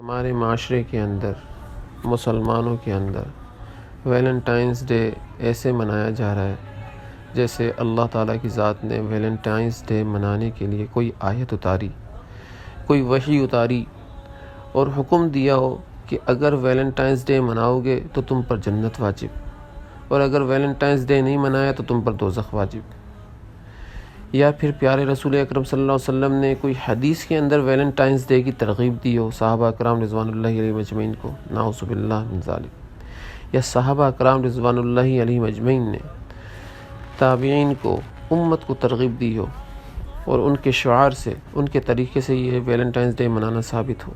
ہمارے معاشرے کے اندر، مسلمانوں کے اندر ویلنٹائنس ڈے ایسے منایا جا رہا ہے جیسے اللہ تعالیٰ کی ذات نے ویلنٹائنس ڈے منانے کے لیے کوئی آیت اتاری، کوئی وحی اتاری اور حکم دیا ہو کہ اگر ویلنٹائنس ڈے مناؤ گے تو تم پر جنت واجب، اور اگر ویلنٹائنس ڈے نہیں منایا تو تم پر دوزخ واجب۔ یا پھر پیارے رسول اکرم صلی اللہ علیہ وسلم نے کوئی حدیث کے اندر ویلنٹائنس ڈے کی ترغیب دی ہو صحابہ اکرام رضوان اللہ علیہ مجمعین کو، نعوذ باللہ من ذالک، یا صحابہ اکرام رضوان اللہ علیہ مجمعین نے تابعین کو، امت کو ترغیب دی ہو اور ان کے شعار سے، ان کے طریقے سے یہ ویلنٹائنس ڈے منانا ثابت ہو،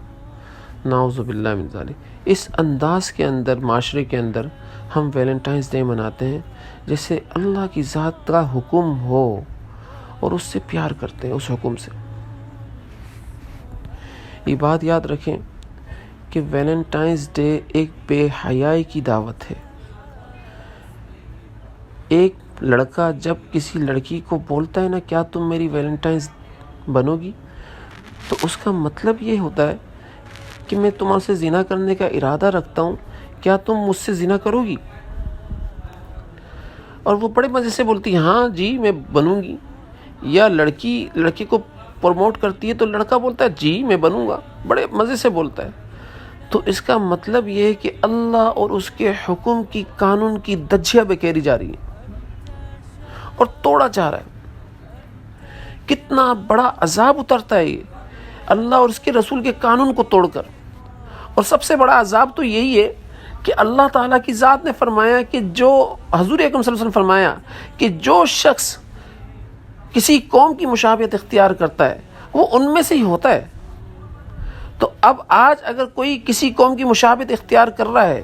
نعوذ باللہ من ذالک۔ اس انداز کے اندر، معاشرے کے اندر ہم ویلنٹائنس ڈے مناتے ہیں جیسے اللہ کی ذات کا حکم ہو اور اس سے پیار کرتے ہیں، اس حکم سے۔ یہ بات یاد رکھیں کہ ویلنٹائنس ڈے ایک بے حیائی کی دعوت ہے۔ ایک لڑکا جب کسی لڑکی کو بولتا ہے نا، کیا تم میری ویلنٹائنس بنو گی، تو اس کا مطلب یہ ہوتا ہے کہ میں تم سے زنا کرنے کا ارادہ رکھتا ہوں، کیا تم مجھ سے زنا کرو گی؟ اور وہ بڑے مزے سے بولتی ہے ہاں جی میں بنوں گی، یا لڑکی کو پروموٹ کرتی ہے تو لڑکا بولتا ہے جی میں بنوں گا، بڑے مزے سے بولتا ہے۔ تو اس کا مطلب یہ ہے کہ اللہ اور اس کے حکم کی، قانون کی دھجیاں بکھیری جا رہی ہیں اور توڑا جا رہا ہے۔ کتنا بڑا عذاب اترتا ہے یہ اللہ اور اس کے رسول کے قانون کو توڑ کر۔ اور سب سے بڑا عذاب تو یہی ہے کہ اللہ تعالیٰ کی ذات نے فرمایا کہ جو حضور اکرم صلی اللہ علیہ وسلم فرمایا کہ جو شخص کسی قوم کی مشابہت اختیار کرتا ہے وہ ان میں سے ہی ہوتا ہے۔ تو اب آج اگر کوئی کسی قوم کی مشابہت اختیار کر رہا ہے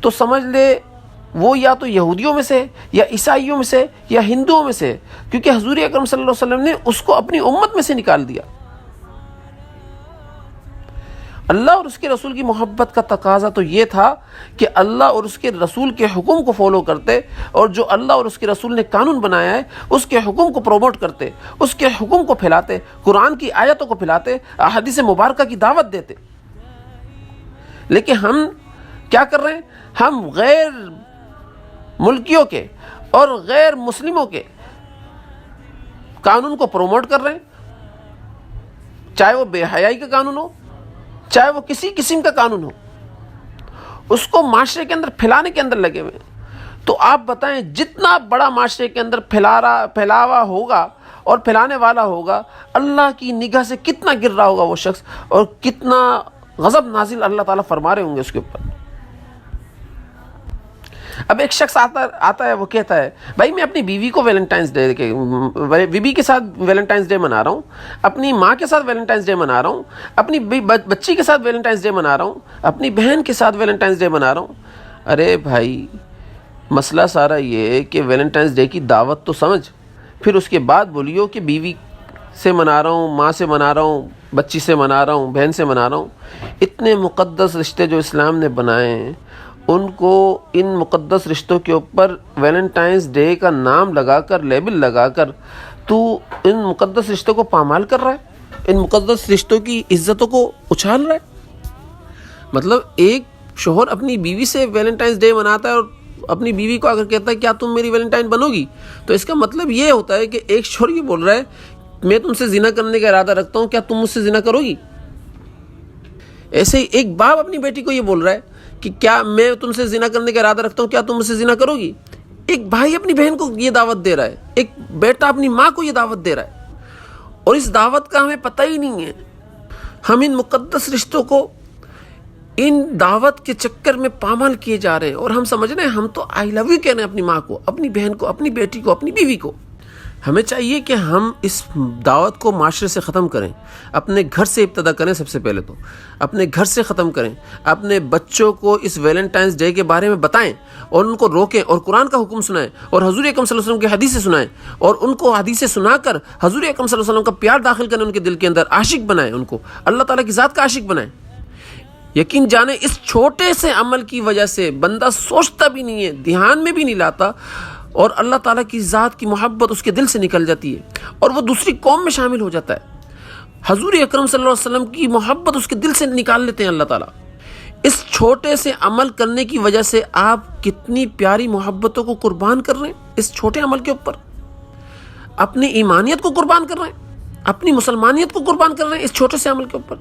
تو سمجھ لے وہ یا تو یہودیوں میں سے، یا عیسائیوں میں سے، یا ہندوؤں میں سے، کیونکہ حضور اکرم صلی اللہ علیہ وسلم نے اس کو اپنی امت میں سے نکال دیا۔ اللہ اور اس کے رسول کی محبت کا تقاضا تو یہ تھا کہ اللہ اور اس کے رسول کے حکم کو فالو کرتے، اور جو اللہ اور اس کے رسول نے قانون بنایا ہے اس کے حکم کو پروموٹ کرتے، اس کے حکم کو پھیلاتے، قرآن کی آیتوں کو پھیلاتے، احادیث مبارکہ کی دعوت دیتے۔ لیکن ہم کیا کر رہے ہیں؟ ہم غیر ملکیوں کے اور غیر مسلموں کے قانون کو پروموٹ کر رہے ہیں، چاہے وہ بے حیائی کا قانون ہو، چاہے وہ کسی قسم کا قانون ہو، اس کو معاشرے کے اندر پھیلانے کے اندر لگے ہوئے ہیں۔ تو آپ بتائیں جتنا بڑا معاشرے کے اندر پھیلاوا ہوگا اور پھیلانے والا ہوگا، اللہ کی نگاہ سے کتنا گر رہا ہوگا وہ شخص، اور کتنا غضب نازل اللہ تعالیٰ فرما رہے ہوں گے اس کے اوپر۔ اب ایک شخص آتا ہے، وہ کہتا ہے بھائی میں اپنی بیوی کو ویلنٹائنس ڈے بیوی کے ساتھ ویلنٹائنس ڈے منا رہا ہوں، اپنی ماں کے ساتھ ویلنٹائنس ڈے منا رہا ہوں، اپنی بچی کے ساتھ ویلنٹائنس ڈے منا رہا ہوں، اپنی بہن کے ساتھ ویلنٹائنس ڈے منا رہا ہوں۔ ارے بھائی مسئلہ سارا یہ ہے کہ ویلنٹائنس ڈے کی دعوت تو سمجھ، پھر اس کے بعد بولیو کہ بیوی سے منا رہا ہوں، ماں سے منا رہا ہوں، بچی سے منا رہا ہوں، بہن سے منا رہا ہوں۔ اتنے مقدس رشتے جو اسلام نے بنائے ہیں، ان کو، ان مقدس رشتوں کے اوپر ویلنٹائنس ڈے کا نام لگا کر، لیبل لگا کر تو ان مقدس رشتوں کو پامال کر رہا ہے، ان مقدس رشتوں کی عزتوں کو اچھال رہا ہے۔ مطلب ایک شوہر اپنی بیوی سے ویلنٹائنس ڈے مناتا ہے اور اپنی بیوی کو اگر کہتا ہے کیا تم میری ویلنٹائن بنو گی، تو اس کا مطلب یہ ہوتا ہے کہ ایک شوہر یہ بول رہا ہے میں تم سے زنا کرنے کا ارادہ رکھتا ہوں، کیا تم مجھ سے زنا کرو گی؟ ایسے ہی ایک باپ اپنی بیٹی کو یہ بول رہا ہے کہ کیا میں تم سے زنا کرنے کا ارادہ رکھتا ہوں، کیا تم مجھ سے زنا کرو گی؟ ایک بھائی اپنی بہن کو یہ دعوت دے رہا ہے، ایک بیٹا اپنی ماں کو یہ دعوت دے رہا ہے، اور اس دعوت کا ہمیں پتہ ہی نہیں ہے۔ ہم ان مقدس رشتوں کو ان دعوت کے چکر میں پامال کیے جا رہے ہیں، اور ہم سمجھ رہے ہیں ہم تو آئی لو یو کہہ رہے ہیں اپنی ماں کو، اپنی بہن کو، اپنی بیٹی کو، اپنی بیوی کو۔ ہمیں چاہیے کہ ہم اس دعوت کو معاشرے سے ختم کریں، اپنے گھر سے ابتدا کریں، سب سے پہلے تو اپنے گھر سے ختم کریں، اپنے بچوں کو اس ویلنٹائنس ڈے کے بارے میں بتائیں اور ان کو روکیں، اور قرآن کا حکم سنائیں، اور حضور اکرم صلی اللہ علیہ وسلم کی حدیثیں سنائیں، اور ان کو حدیثیں سنا کر حضور اکرم صلی اللہ علیہ وسلم کا پیار داخل کریں ان کے دل کے اندر، عاشق بنائیں، ان کو اللہ تعالیٰ کی ذات کا عاشق بنائیں۔ یقین جانیں اس چھوٹے سے عمل کی وجہ سے بندہ سوچتا بھی نہیں ہے، دھیان میں بھی نہیں لاتا، اور اللہ تعالیٰ کی ذات کی محبت اس کے دل سے نکل جاتی ہے اور وہ دوسری قوم میں شامل ہو جاتا ہے۔ حضور اکرم صلی اللہ علیہ وسلم کی محبت اس کے دل سے نکال لیتے ہیں اللہ تعالیٰ. اس چھوٹے سے عمل کرنے کی وجہ سے آپ کتنی پیاری محبتوں کو قربان کر رہے ہیں. اس چھوٹے عمل کے اوپر اپنی ایمانیت کو قربان کر رہے ہیں، اپنی مسلمانیت کو قربان کر رہے ہیں اس چھوٹے سے عمل کے اوپر.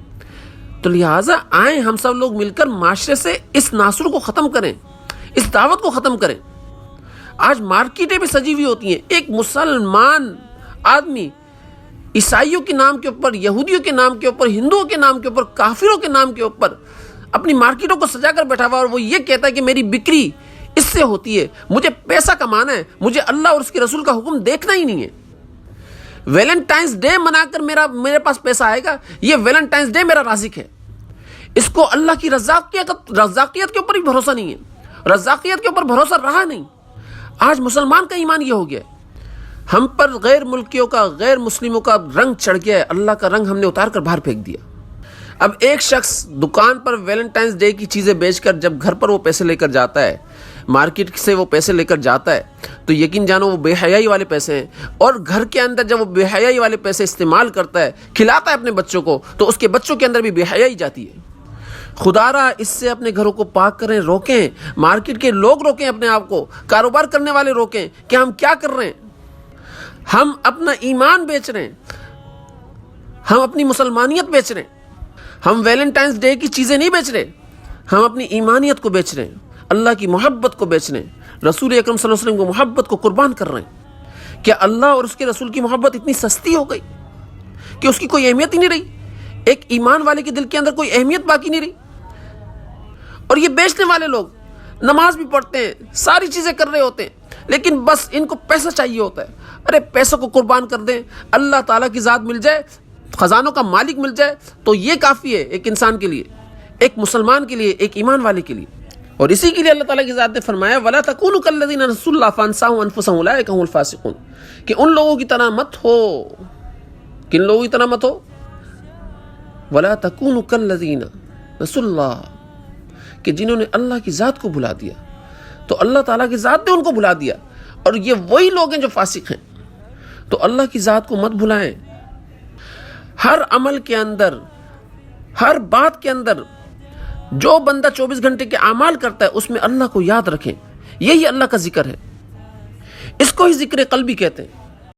تو لہٰذا آئیں ہم سب لوگ مل کر معاشرے سے اس ناصر کو ختم کریں، اس دعوت کو ختم کریں. آج مارکیٹیں بھی سجی ہوئی ہوتی ہیں. ایک مسلمان آدمی عیسائیوں کے نام کے اوپر، یہودیوں کے نام کے اوپر، ہندوؤں کے نام کے اوپر، کافروں کے نام کے اوپر اپنی مارکیٹوں کو سجا کر بیٹھا ہوا، اور وہ یہ کہتا ہے کہ میری بکری اس سے ہوتی ہے، مجھے پیسہ کمانا ہے، مجھے اللہ اور اس کے رسول کا حکم دیکھنا ہی نہیں ہے. ویلنٹائنس ڈے منا کر میرے پاس پیسہ آئے گا، یہ ویلنٹائنس ڈے میرا رازق ہے. اس کو اللہ کی رزاقیت کے اوپر بھی بھروسہ نہیں ہے، رزاقیت کے اوپر بھروسہ رہا نہیں. آج مسلمان کا ایمان یہ ہو گیا ہے. ہم پر غیر ملکیوں کا، غیر مسلموں کا رنگ چڑھ گیا ہے، اللہ کا رنگ ہم نے اتار کر باہر پھینک دیا. اب ایک شخص دکان پر ویلنٹائنس ڈے کی چیزیں بیچ کر جب گھر پر وہ پیسے لے کر جاتا ہے، مارکیٹ سے وہ پیسے لے کر جاتا ہے، تو یقین جانو وہ بے حیائی والے پیسے ہیں. اور گھر کے اندر جب وہ بے حیائی والے پیسے استعمال کرتا ہے، کھلاتا ہے اپنے بچوں کو، تو اس کے بچوں کے اندر بھی بے حیائی جاتی ہے. خدا را اس سے اپنے گھروں کو پاک کریں، روکیں. مارکیٹ کے لوگ روکیں اپنے آپ کو، کاروبار کرنے والے روکیں کہ ہم کیا کر رہے ہیں. ہم اپنا ایمان بیچ رہے ہیں، ہم اپنی مسلمانیت بیچ رہے ہیں. ہم ویلنٹائنس ڈے کی چیزیں نہیں بیچ رہے، ہم اپنی ایمانیت کو بیچ رہے ہیں، اللہ کی محبت کو بیچ رہے ہیں، رسول اکرم صلی اللہ علیہ وسلم کو محبت کو قربان کر رہے ہیں. کیا اللہ اور اس کے رسول کی محبت اتنی سستی ہو گئی کہ اس کی کوئی اہمیت ہی نہیں رہی؟ ایک ایمان والے کے دل کے اندر کوئی اہمیت باقی نہیں رہی. اور یہ بیچنے والے لوگ نماز بھی پڑھتے ہیں، ساری چیزیں کر رہے ہوتے ہیں، لیکن بس ان کو پیسہ چاہیے ہوتا ہے. ارے پیسوں کو قربان کر دیں، اللہ تعالیٰ کی ذات مل جائے، خزانوں کا مالک مل جائے، تو یہ کافی ہے ایک انسان کے لیے، ایک مسلمان کے لیے، ایک ایمان والے کے لیے. اور اسی کے لیے اللہ تعالیٰ کی ذات نے فرمایا وَلَا تَكُونُوا كَالَّذِينَ نَسُوا اللَّهَ فَأَنسَاهُمْ أَنفُسَهُمْ أُولَٰئِكَ هُمُ الْفَاسِقُونَ، کہ ان لوگوں کی طرح مت ہو. کن لوگوں کی طرح مت ہو؟ وَلَا تَكُونُوا كَالَّذِينَ نَسُوا اللَّهَ، کہ جنہوں نے اللہ کی ذات کو بھلا دیا. تو اللہ تعالیٰ کی ذات نے ان کو بھلا دیا، اور یہ وہی لوگ ہیں جو فاسق ہیں. تو اللہ کی ذات کو مت بھلائیں. ہر عمل کے اندر، ہر بات کے اندر جو بندہ 24 گھنٹے کے اعمال کرتا ہے اس میں اللہ کو یاد رکھیں. یہی اللہ کا ذکر ہے، اس کو ہی ذکر قلبی کہتے ہیں.